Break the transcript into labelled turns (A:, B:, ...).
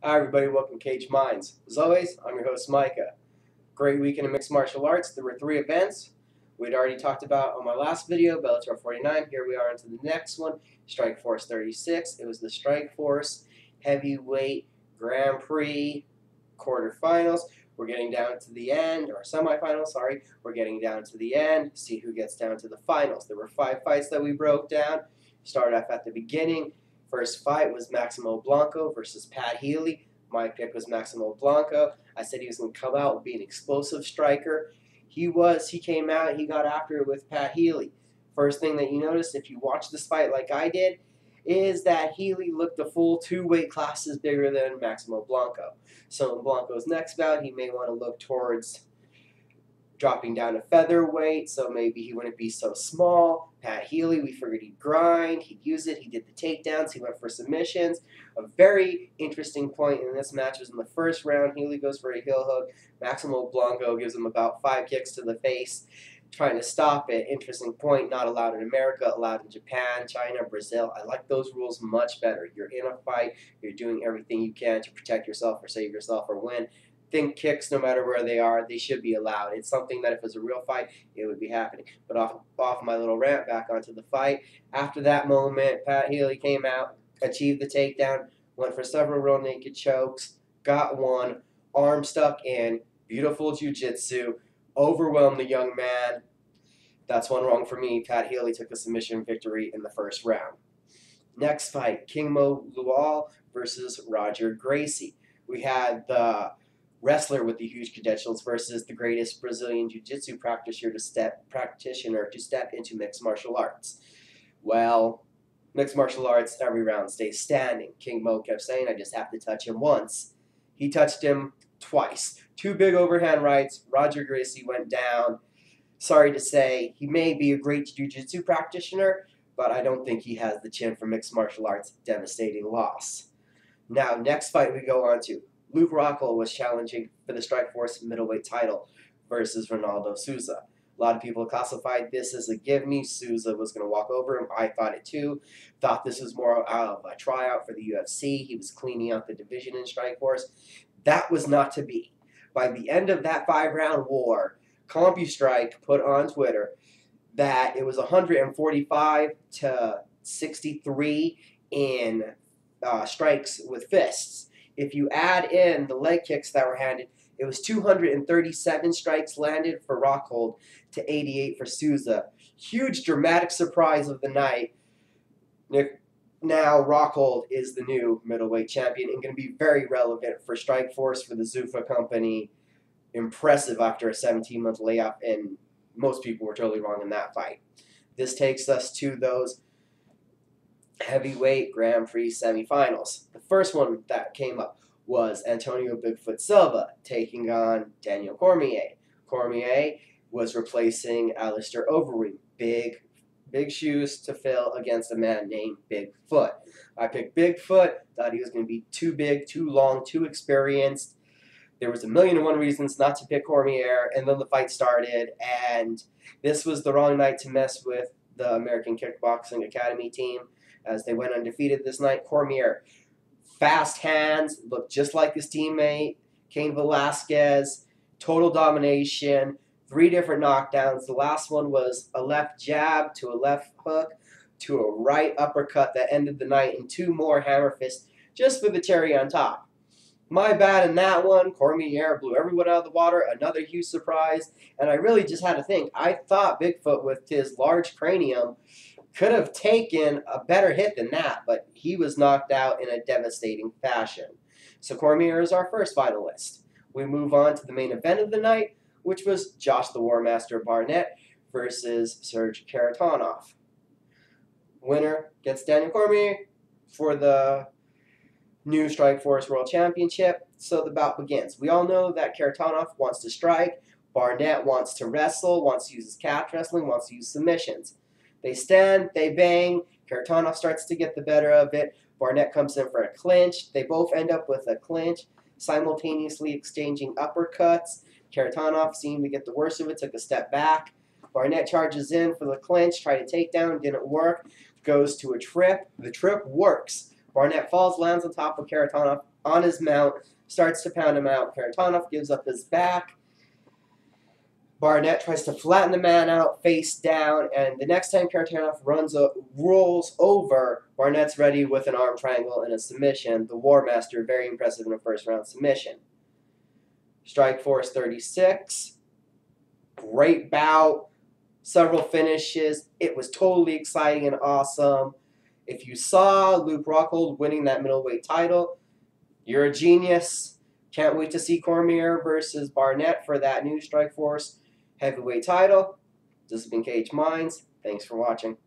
A: Hi everybody, welcome to Cage Minds. As always, I'm your host Micah. Great weekend in mixed martial arts. There were 3 events we'd already talked about on my last video, Bellator 49. Here we are into the next one, Strikeforce 36. It was the Strikeforce Heavyweight Grand Prix quarterfinals. We're getting down to the end, or semifinals, sorry. We're getting down to the end, see who gets down to the finals. There were 5 fights that we broke down. Started off at the beginning. First fight was Maximo Blanco versus Pat Healy. My pick was Maximo Blanco. I said he was going to come out and be an explosive striker. He was. He came out. He got after it with Pat Healy. First thing that you noticed, if you watch this fight like I did, is that Healy looked a full 2 weight classes bigger than Maximo Blanco. So in Blanco's next bout, he may want to look towards dropping down to featherweight, so maybe he wouldn't be so small. Pat Healy, we figured he'd grind, he'd use it, he did the takedowns, he went for submissions. A very interesting point in this match was in the first round, Healy goes for a heel hook, Maximo Blanco gives him about 5 kicks to the face, trying to stop it. Interesting point, not allowed in America, allowed in Japan, China, Brazil. I like those rules much better. You're in a fight, you're doing everything you can to protect yourself or save yourself or win. Think kicks, no matter where they are, they should be allowed. It's something that if it was a real fight, it would be happening. But off my little rant, back onto the fight. After that moment, Pat Healy came out, achieved the takedown, went for several real naked chokes, got one, arm stuck in, beautiful jiu-jitsu, overwhelmed the young man. That's one wrong for me. Pat Healy took a submission victory in the first round. Next fight, King Mo Lual versus Roger Gracie. We had the wrestler with the huge credentials versus the greatest Brazilian jiu-jitsu practitioner to step into mixed martial arts. Well, mixed martial arts, every round stays standing. King Mo kept saying, I just have to touch him once. He touched him twice. 2 big overhand rights. Roger Gracie went down. Sorry to say, he may be a great jiu-jitsu practitioner, but I don't think he has the chin for mixed martial arts. Devastating loss. Now, next fight we go on to. Luke Rockhold was challenging for the Strikeforce middleweight title versus Ronaldo Souza. A lot of people classified this as a give me. Souza was going to walk over him. I thought it too. Thought this was more of a tryout for the UFC. He was cleaning out the division in Strikeforce. That was not to be. By the end of that 5-round war, CompuStrike put on Twitter that it was 145 to 63 in strikes with fists. If you add in the leg kicks that were handed, it was 237 strikes landed for Rockhold to 88 for Souza. Huge dramatic surprise of the night. Now Rockhold is the new middleweight champion and going to be very relevant for Strikeforce, for the Zuffa company. Impressive after a 17-month layoff, and most people were totally wrong in that fight. This takes us to those heavyweight Grand Prix semifinals. The first one that came up was Antonio Bigfoot Silva taking on Daniel Cormier. Cormier was replacing Alistair Overeem. Big shoes to fill against a man named Bigfoot. I picked Bigfoot, thought he was going to be too big, too long, too experienced. There was 1,000,001 reasons not to pick Cormier, and then the fight started, and this was the wrong night to mess with the American Kickboxing Academy team, as they went undefeated this night. Cormier, fast hands, looked just like his teammate, Cain Velasquez, total domination, 3 different knockdowns. The last one was a left jab to a left hook to a right uppercut that ended the night, and 2 more hammer fists just for the cherry on top. My bad in that one. Cormier blew everyone out of the water. Another huge surprise. And I really just had to think. I thought Bigfoot, with his large cranium, could have taken a better hit than that, but he was knocked out in a devastating fashion. So Cormier is our first finalist. We move on to the main event of the night, which was Josh the War Master Barnett versus Serge Kharitonov. Winner gets Daniel Cormier for the new Strikeforce World Championship. So the bout begins. We all know that Kharitonov wants to strike. Barnett wants to wrestle, wants to use his catch wrestling, wants to use submissions. They stand, they bang. Kharitonov starts to get the better of it. Barnett comes in for a clinch. They both end up with a clinch, simultaneously exchanging uppercuts. Kharitonov seemed to get the worst of it, took a step back. Barnett charges in for the clinch, tried a takedown, didn't work. Goes to a trip. The trip works. Barnett falls, lands on top of Kharitonov, on his mount, starts to pound him out. Kharitonov gives up his back. Barnett tries to flatten the man out, face down, and the next time Kharitonov rolls over, Barnett's ready with an arm triangle and a submission. The War Master, very impressive in a first-round submission. Strikeforce 36. Great bout. Several finishes. It was totally exciting and awesome. If you saw Luke Rockhold winning that middleweight title, you're a genius. Can't wait to see Cormier versus Barnett for that new Strikeforce heavyweight title. This has been Cage Minds. Thanks for watching.